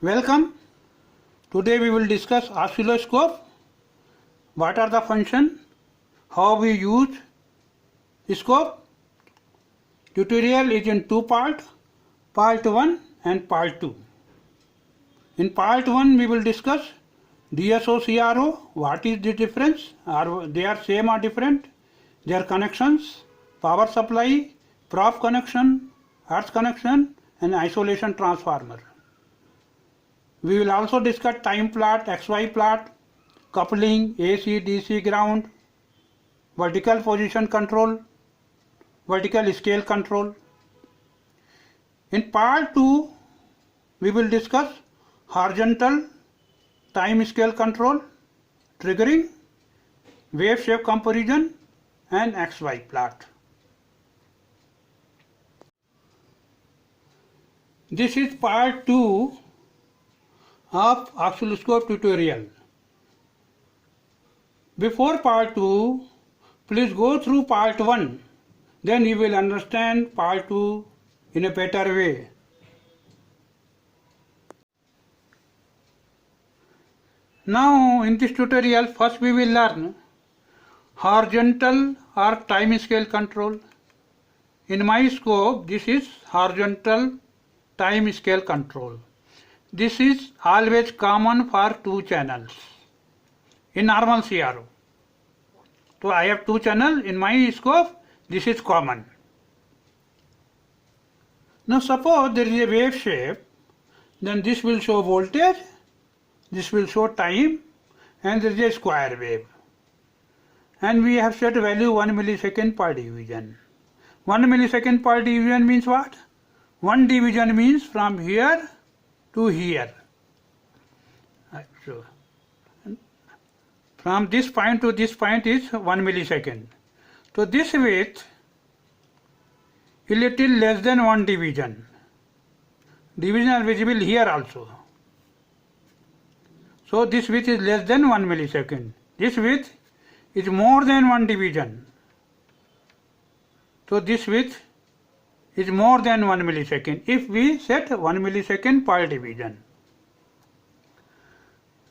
Welcome. Today we will discuss oscilloscope. What are the function? How we use scope? Tutorial is in two parts, part 1 and part 2. In part 1 we will discuss DSO CRO, what is the difference, are they are same or different, their connections, power supply, prop connection, earth connection and isolation transformer. We will also discuss time plot, XY plot, coupling, AC, DC ground, vertical position control, vertical scale control. In part 2, we will discuss horizontal time scale control, triggering, wave shape comparison and XY plot. This is part 2 of oscilloscope tutorial. Before part 2, please go through part 1, then you will understand part 2 in a better way. Now in this tutorial, first we will learn horizontal or time scale control. In my scope, this is horizontal time scale control. This is always common for two channels in normal CRO. So I have two channels in my scope, this is common. Now suppose there is a wave shape, then this will show voltage, this will show time and there is a square wave. And we have set value 1 millisecond per division. 1 millisecond per division means what? One division means from here to here. So, from this point to this point is 1 millisecond. So this width is little less than 1 division. Division are visible here also. So this width is less than 1 millisecond. This width is more than 1 division. So this width is more than 1 millisecond if we set 1 millisecond per division.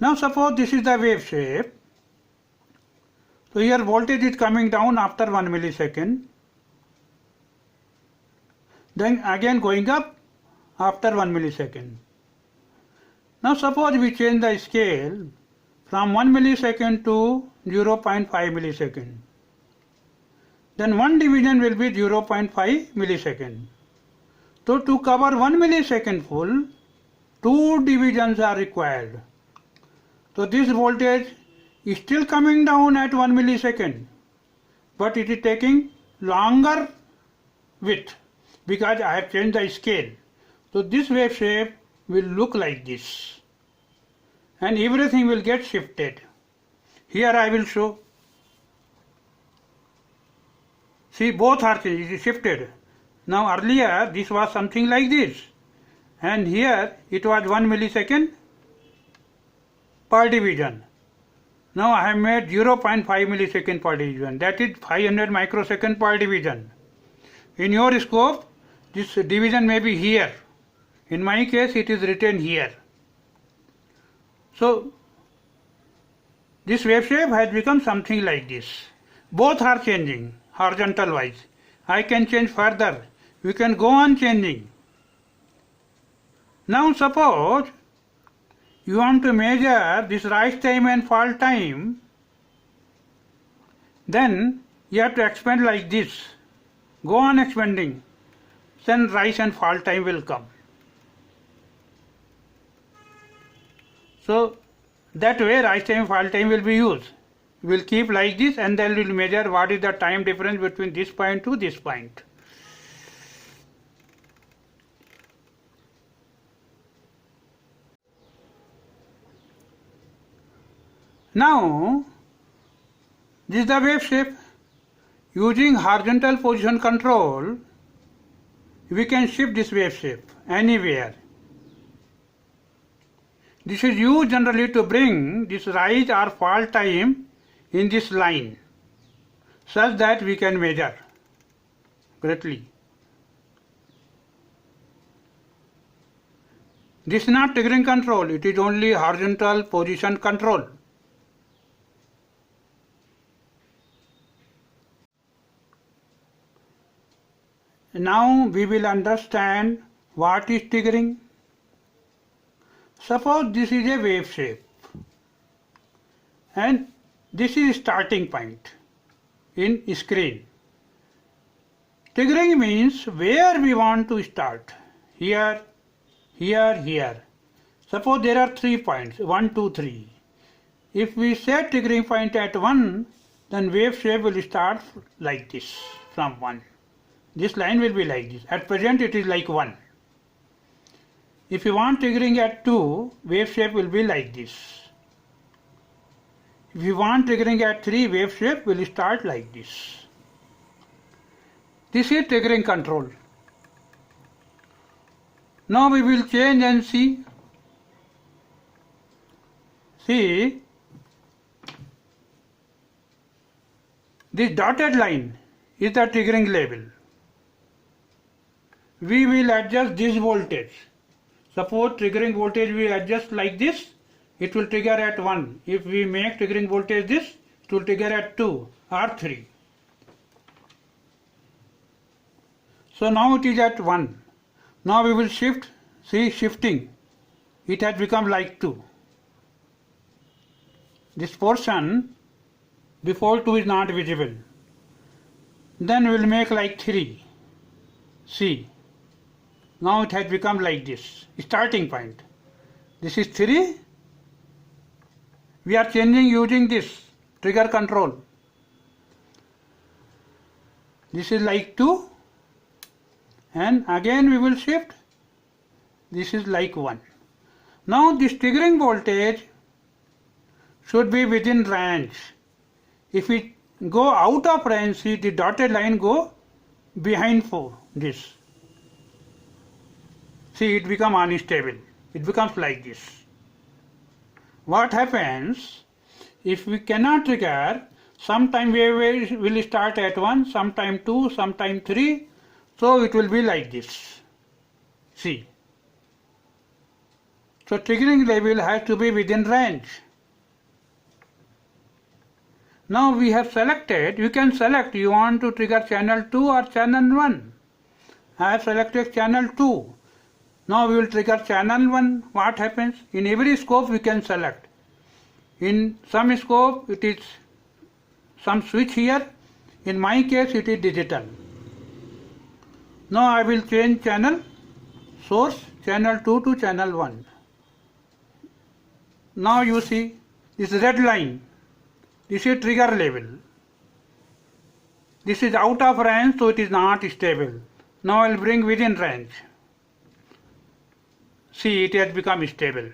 Now suppose this is the wave shape. So here voltage is coming down after 1 millisecond. Then again going up after 1 millisecond. Now suppose we change the scale from 1 millisecond to 0.5 millisecond. Then one division will be 0.5 millisecond. So to cover 1 millisecond full, two divisions are required. So this voltage is still coming down at 1 millisecond, but it is taking longer width because I have changed the scale. So this wave shape will look like this and everything will get shifted. Here I will show. See, both are shifted. Now earlier this was something like this and here it was 1 millisecond per division. Now I have made 0.5 millisecond per division, that is 500 microsecond per division. In your scope this division may be here. In my case it is written here. So this wave shape has become something like this. Both are changing horizontal wise. I can change further. We can go on changing. Now suppose you want to measure this rise time and fall time, then you have to expand like this. Go on expanding, then rise and fall time will come. So that way rise time, fall time will be used. We will keep like this and then we will measure what is the time difference between this point to this point. Now this is the wave shape. Using horizontal position control, we can shift this wave shape anywhere. This is used generally to bring this rise or fall time in this line such that we can measure correctly. This is not triggering control, it is only horizontal position control. Now we will understand what is triggering. Suppose this is a wave shape and this is starting point in screen. Triggering means where we want to start. Here, here, here. Suppose there are 3 points, 1, 2, 3. If we set triggering point at 1, then wave shape will start like this from 1. This line will be like this. At present it is like 1. If you want triggering at 2, wave shape will be like this. If you want triggering at 3, wave shape will start like this. This is triggering control. Now we will change and see. See, this dotted line is the triggering label. We will adjust this voltage. Suppose triggering voltage we adjust like this, it will trigger at 1. If we make triggering voltage this, it will trigger at 2 or 3. So now it is at 1. Now we will shift, see shifting. It has become like 2. This portion before 2 is not visible. Then we will make like 3. See. Now it has become like this, starting point. This is 3. We are changing using this trigger control. This is like 2. And again we will shift. This is like 1. Now this triggering voltage should be within range. If we go out of range, see the dotted line go behind for this. See, it becomes unstable. It becomes like this. What happens if we cannot trigger? Sometime wave will start at 1, sometime 2, sometime 3. So it will be like this. See. So triggering label has to be within range. Now we have selected, you can select you want to trigger channel 2 or channel 1. I have selected channel 2. Now we will trigger channel 1. What happens? In every scope we can select. In some scope it is some switch here. In my case it is digital. Now I will change channel source channel 2 to channel 1. Now you see this red line. This is trigger level. This is out of range, so it is not stable. Now I will bring within range. See, it has become stable.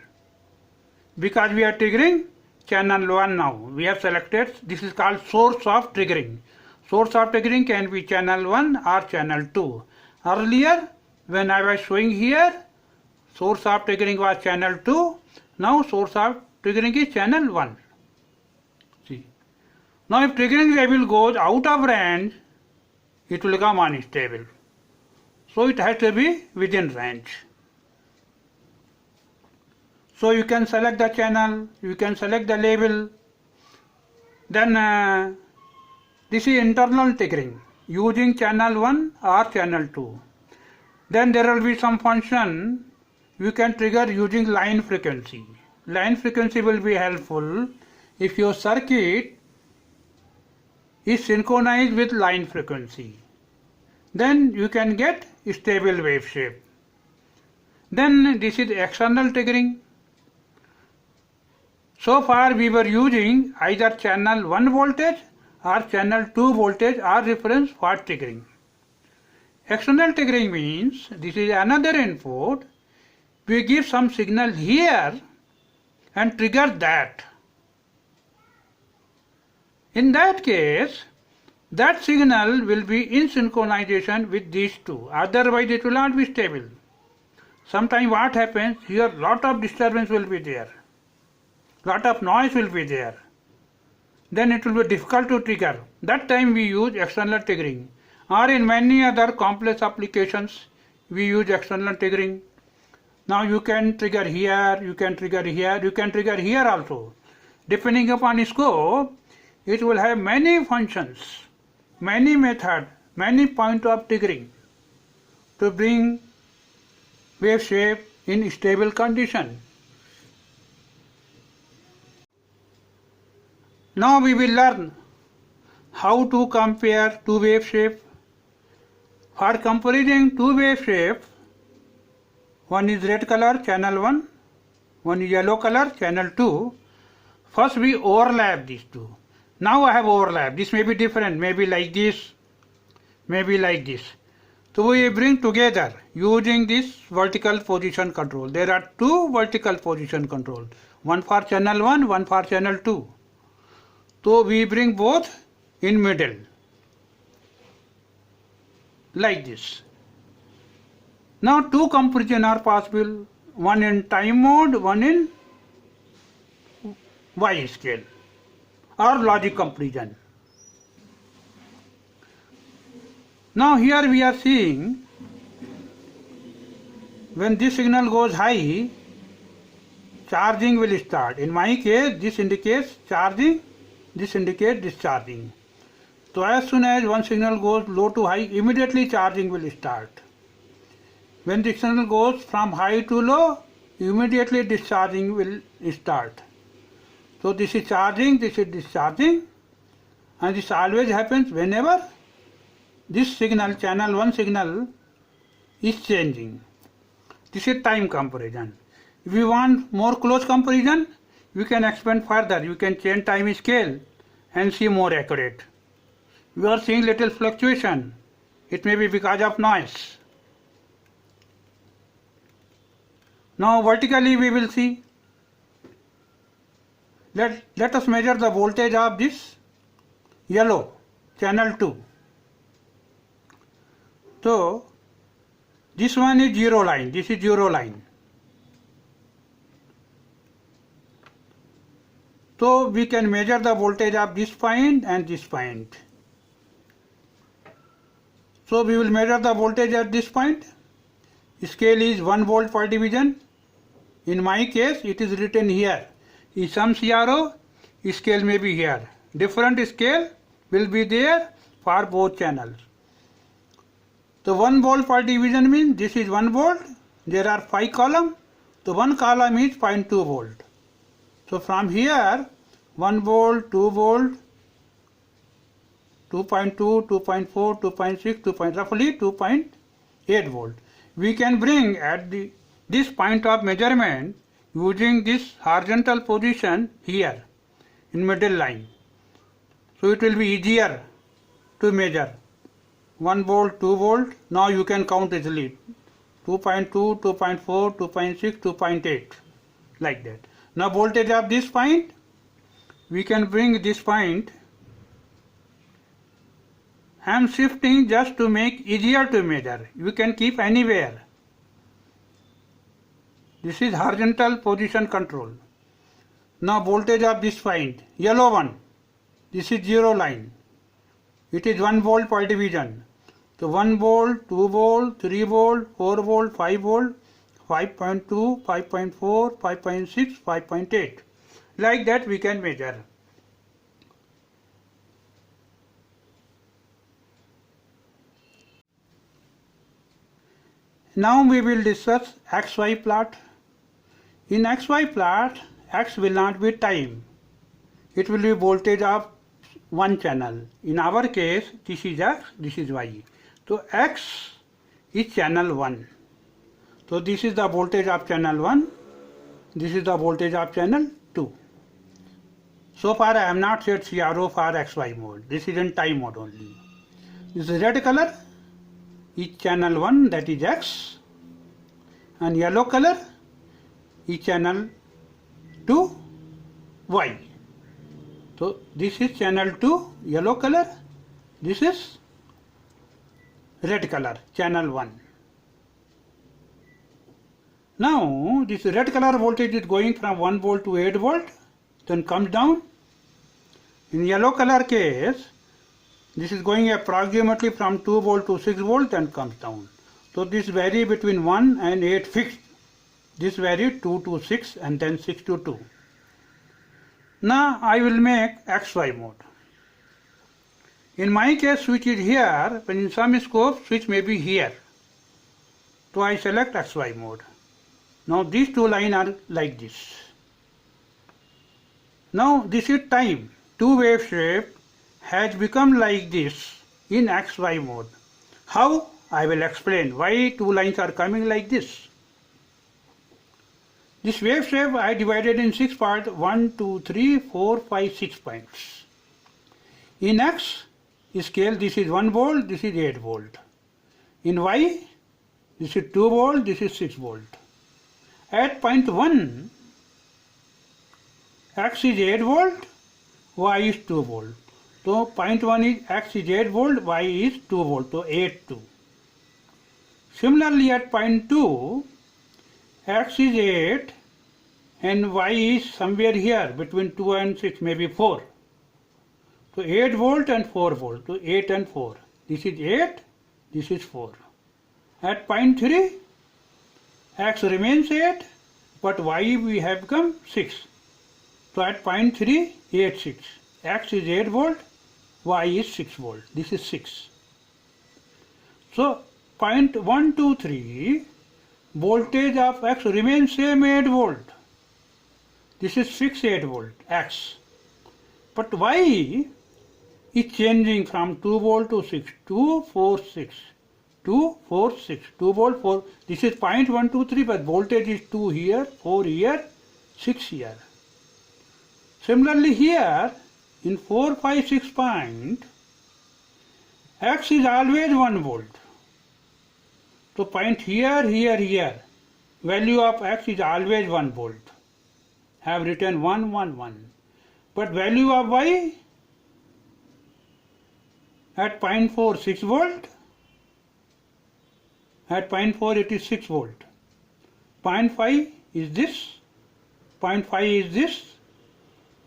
Because we are triggering channel 1 now. We have selected, this is called source of triggering. Source of triggering can be channel 1 or channel 2. Earlier, when I was showing here, source of triggering was channel 2. Now source of triggering is channel 1. See. Now if triggering level goes out of range, it will become unstable. So it has to be within range. So you can select the channel, you can select the label. Then this is internal triggering using channel 1 or channel 2. Then there will be some function you can trigger using line frequency. Line frequency will be helpful if your circuit is synchronized with line frequency. Then you can get stable wave shape. Then this is external triggering. So far we were using either channel 1 voltage or channel 2 voltage or reference for triggering. External triggering means this is another input. We give some signal here and trigger that. In that case, that signal will be in synchronization with these two. Otherwise it will not be stable. Sometimes what happens, here lot of disturbance will be there. Lot of noise will be there. Then it will be difficult to trigger. That time we use external triggering. Or in many other complex applications, we use external triggering. Now you can trigger here, you can trigger here, you can trigger here also. Depending upon scope, it will have many functions, many methods, many points of triggering to bring wave shape in stable condition. Now we will learn how to compare two wave shape. For comparing two wave shape, one is red color channel 1, one is yellow color channel 2. First we overlap these two. Now I have overlap. This may be different, maybe like this, maybe like this. So we bring together using this vertical position control. There are two vertical position control, one for channel 1, one for channel 2. So we bring both in middle, like this. Now two comparison are possible, one in time mode, one in Y scale or logic comparison. Now here we are seeing when this signal goes high, charging will start. In my case, this indicates charging, this indicates discharging. So as soon as one signal goes low to high, immediately charging will start. When the signal goes from high to low, immediately discharging will start. So this is charging, this is discharging, and this always happens whenever this signal, channel 1 signal, is changing. This is time comparison. If you want more close comparison, you can expand further. You can change time scale and see more accurate. You are seeing little fluctuation. It may be because of noise. Now vertically we will see. Let us measure the voltage of this yellow channel 2. So this one is zero line, this is zero line. So we can measure the voltage of this point and this point. So we will measure the voltage at this point. Scale is 1 volt per division. In my case, it is written here. In some CRO, scale may be here. Different scale will be there for both channels. So 1 volt per division means this is 1 volt. There are 5 columns. So one column is 0.2 volt. So from here, 1 volt, 2 volt, 2.2, 2.4, 2.6, roughly 2.8 volt. We can bring at this point of measurement using this horizontal position here in middle line. So it will be easier to measure. 1 volt, 2 volt, now you can count easily. 2.2, 2.4, 2.6, 2.8, like that. Now voltage of this point, we can bring this point. I am shifting just to make easier to measure. You can keep anywhere. This is horizontal position control. Now voltage of this point, yellow one, this is zero line. It is 1 volt per division. So 1 volt, 2 volt, 3 volt, 4 volt, 5 volt, 5.2, 5.4, 5.6, 5.8. Like that we can measure. Now we will discuss XY plot. In XY plot, X will not be time. It will be voltage of one channel. In our case, this is X, this is Y. So X is channel 1. So this is the voltage of channel 1. This is the voltage of channel 2. So far I have not set CRO for XY mode. This is in time mode only. This is red color is channel 1, that is X, and yellow color is channel 2, Y. So this is channel 2, yellow color, this is red color, channel 1. Now this red color voltage is going from 1 volt to 8 volt, then comes down. In yellow color case, this is going approximately from 2 volt to 6 volt and comes down. So this vary between 1 and 8 fixed. This varied 2 to 6 and then 6 to 2. Now I will make XY mode. In my case switch is here, when in some scope switch may be here. So I select XY mode. Now these two lines are like this. Now this is time. Two wave shape has become like this in XY mode. How? I will explain why two lines are coming like this. This wave shape I divided in 6 parts, 1, 2, 3, 4, 5, 6 points. In X scale this is 1 volt, this is 8 volt. In Y this is 2 volt, this is 6 volt. At point 1, X is 8 volt, Y is 2 volt. So point 1 is X is 8 volt, Y is 2 volt, so 8 2. Similarly at point 2, X is 8 and Y is somewhere here between 2 and 6, maybe 4. So 8 volt and 4 volt, so 8 and 4. This is 8, this is 4. At point 3, X remains 8, but Y we have become 6. So at point 3, 8, 6. X is 8 volt, Y is 6 volt. This is 6. So point 1, 2, 3, voltage of X remains same 8 volt. This is fixed 8 volt, X. But Y is changing from 2 volt to 6, 2, 4, 6. 2, 4, 6, 2 volt, 4. This is point 1, 2, 3, but voltage is 2 here, 4 here, 6 here. Similarly here, in 4, 5, 6 point, X is always 1 volt. So point here, here, here, value of X is always 1 volt. Have written 1, 1, 1. But value of Y at point 4, 6 volt. At point 4 it is 6 volt. Point 5 is this, point 5 is this,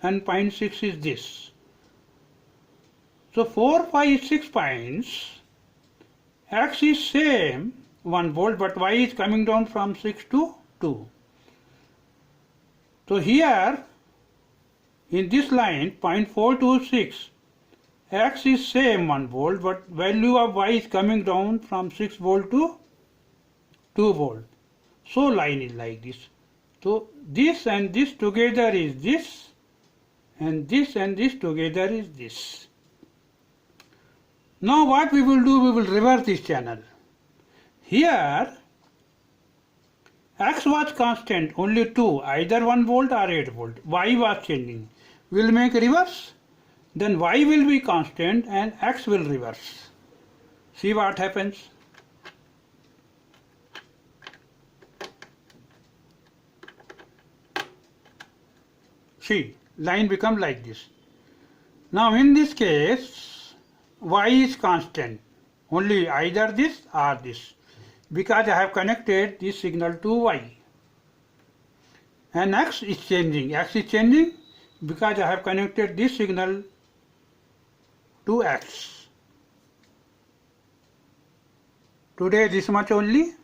and point 6 is this. So 4, 5, 6 points, X is same 1 volt, but Y is coming down from 6 to 2. So here in this line point 4 to 6, X is same 1 volt, but value of Y is coming down from 6 volt to 2 volt. So line is like this. So this and this together is this, and this together is this. Now what we will do, we will reverse this channel. Here X was constant, only 2, either 1 volt or 8 volt. Y was changing. We will make reverse, then Y will be constant and X will reverse. See what happens. See, line become like this. Now in this case, Y is constant, only either this or this, because I have connected this signal to Y. And X is changing. X is changing because I have connected this signal to X. Today this much only.